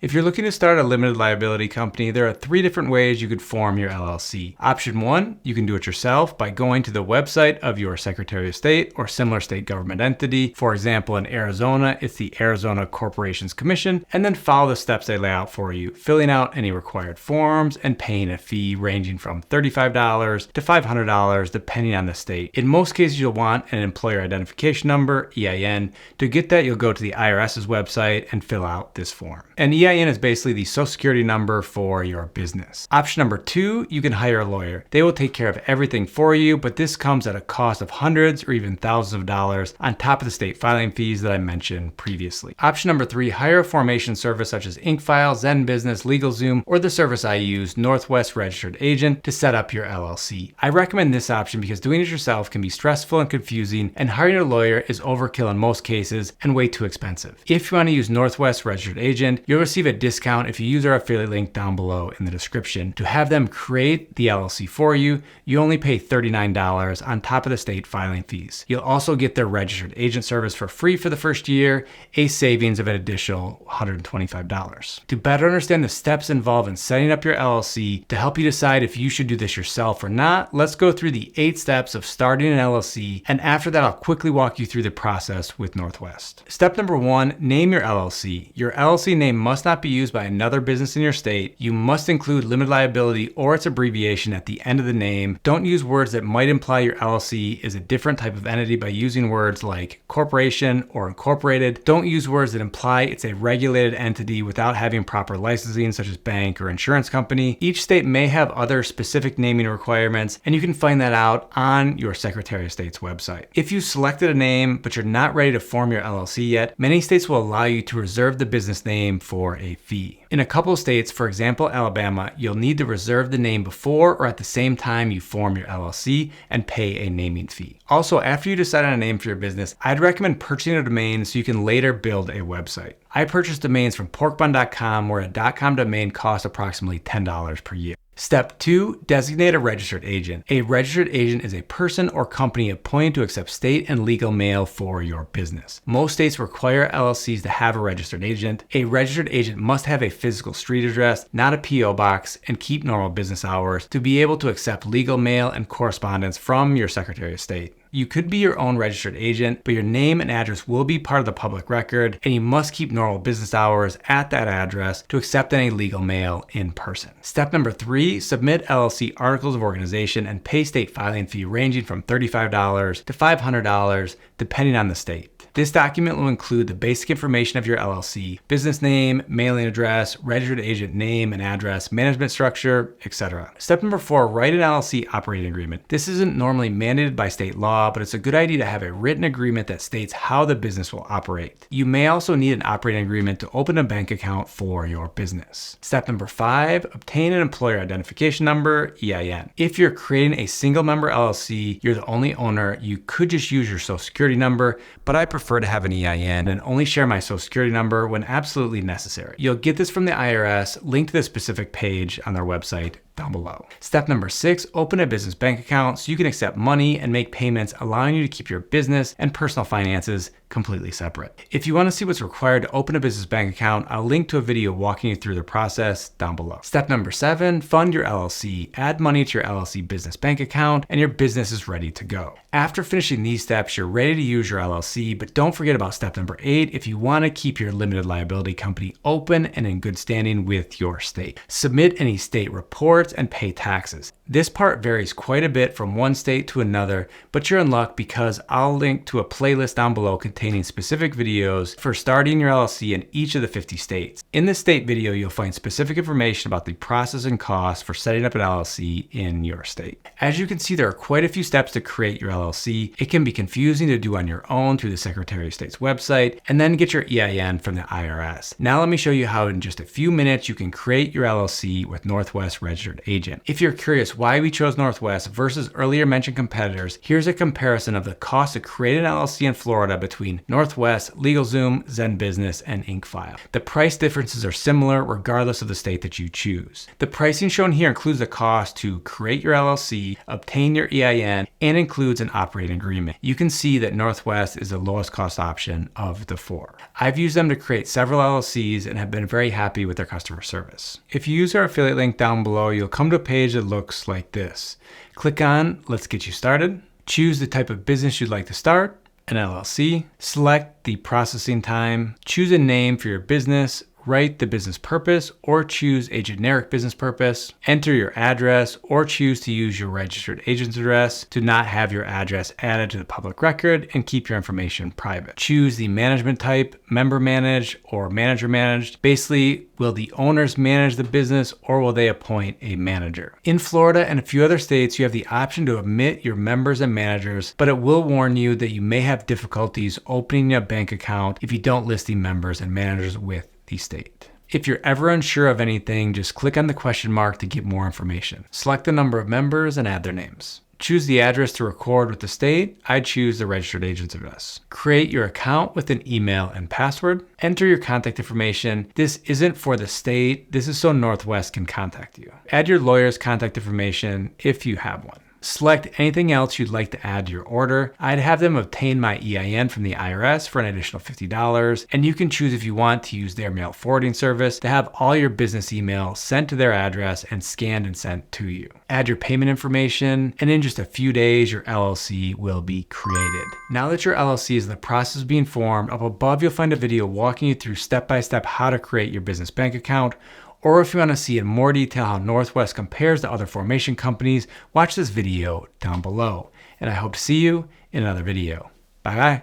If you're looking to start a limited liability company, there are 3 different ways you could form your LLC. Option 1, you can do it yourself by going to the website of your Secretary of State or similar state government entity. For example, in Arizona, it's the Arizona Corporations Commission, and then follow the steps they lay out for you, filling out any required forms and paying a fee ranging from $35 to $500 depending on the state. In most cases, you'll want an employer identification number, EIN. To get that, you'll go to the IRS's website and fill out this form. An EIN is basically the social security number for your business. Option number 2, you can hire a lawyer. They will take care of everything for you, but this comes at a cost of hundreds or even thousands of dollars on top of the state filing fees that I mentioned previously. Option number 3, hire a formation service such as InkFile, Zen Business, LegalZoom, or the service I use, Northwest Registered Agent, to set up your LLC. I recommend this option because doing it yourself can be stressful and confusing, and hiring a lawyer is overkill in most cases and way too expensive. If you want to use Northwest Registered Agent, you'll receive a discount if you use our affiliate link down below in the description. To have them create the LLC for you, you only pay $39 on top of the state filing fees. You'll also get their registered agent service for free for the first year, a savings of an additional $125. To better understand the steps involved in setting up your LLC, to help you decide if you should do this yourself or not, let's go through the 8 steps of starting an LLC, and after that I'll quickly walk you through the process with Northwest. Step number 1, name your LLC. Your LLC name must not be used by another business in your state. You must include limited liability or its abbreviation at the end of the name. Don't use words that might imply your LLC is a different type of entity by using words like corporation or incorporated. Don't use words that imply it's a regulated entity without having proper licensing such as bank or insurance company. Each state may have other specific naming requirements, and you can find that out on your Secretary of State's website. If you selected a name but you're not ready to form your LLC yet, many states will allow you to reserve the business name for a fee. In a couple of states, for example Alabama, you'll need to reserve the name before or at the same time you form your LLC and pay a naming fee. Also, after you decide on a name for your business, I'd recommend purchasing a domain so you can later build a website. I purchased domains from porkbun.com where a .com domain costs approximately $10 per year. Step 2, designate a registered agent. A registered agent is a person or company appointed to accept state and legal mail for your business. Most states require LLCs to have a registered agent. A registered agent must have a physical street address, not a PO box, and keep normal business hours to be able to accept legal mail and correspondence from your Secretary of State. You could be your own registered agent, but your name and address will be part of the public record, and you must keep normal business hours at that address to accept any legal mail in person. Step number 3, submit LLC articles of organization and pay state filing fee ranging from $35 to $500 depending on the state. This document will include the basic information of your LLC, business name, mailing address, registered agent name and address, management structure, etc. Step number 4, write an LLC operating agreement. This isn't normally mandated by state law, but it's a good idea to have a written agreement that states how the business will operate. You may also need an operating agreement to open a bank account for your business. Step number 5, obtain an employer identification number, EIN. If you're creating a single member LLC, you're the only owner, you could just use your social security number, but I prefer to have an EIN and only share my social security number when absolutely necessary. You'll get this from the IRS, linked to the specific page on their website down below. Step number 6, open a business bank account so you can accept money and make payments, allowing you to keep your business and personal finances completely separate. If you want to see what's required to open a business bank account, I'll link to a video walking you through the process down below. Step number 7, fund your LLC. Add money to your LLC business bank account and your business is ready to go. After finishing these steps, you're ready to use your LLC, but don't forget about step number 8 if you want to keep your limited liability company open and in good standing with your state. Submit any state reports and pay taxes. This part varies quite a bit from one state to another, but you're in luck because I'll link to a playlist down below containing specific videos for starting your LLC in each of the 50 states. In this state video, you'll find specific information about the process and costs for setting up an LLC in your state. As you can see, there are quite a few steps to create your LLC. It can be confusing to do on your own through the Secretary of State's website and then get your EIN from the IRS. Now let me show you how in just a few minutes you can create your LLC with Northwest Registered registered agent. If you're curious why we chose Northwest versus earlier mentioned competitors, here's a comparison of the cost to create an LLC in Florida between Northwest, LegalZoom, Zen Business, and InkFile. The price differences are similar regardless of the state that you choose. The pricing shown here includes the cost to create your LLC, obtain your EIN, and includes an operating agreement. You can see that Northwest is the lowest cost option of the four. I've used them to create several LLCs and have been very happy with their customer service. If you use our affiliate link down below, you'll come to a page that looks like this. Click on Let's Get You Started. Choose the type of business you'd like to start, an LLC. Select the processing time. Choose a name for your business. Write the business purpose or choose a generic business purpose. Enter your address or choose to use your registered agent's address to not have your address added to the public record and keep your information private. Choose the management type, member managed or manager managed. Basically, will the owners manage the business or will they appoint a manager? In Florida and a few other states, you have the option to omit your members and managers, but it will warn you that you may have difficulties opening a bank account if you don't list the members and managers with the state. If you're ever unsure of anything, just click on the question mark to get more information. Select the number of members and add their names. Choose the address to record with the state. I choose the registered agent's address. Create your account with an email and password. Enter your contact information. This isn't for the state. This is so Northwest can contact you. Add your lawyer's contact information if you have one. Select anything else you'd like to add to your order. I'd have them obtain my EIN from the IRS for an additional $50, and you can choose if you want to use their mail forwarding service to have all your business email sent to their address and scanned and sent to you. Add your payment information, and in just a few days, your LLC will be created. Now that your LLC is in the process of being formed, up above you'll find a video walking you through step-by-step how to create your business bank account. Or if you want to see in more detail how Northwest compares to other formation companies, watch this video down below. And I hope to see you in another video. Bye-bye.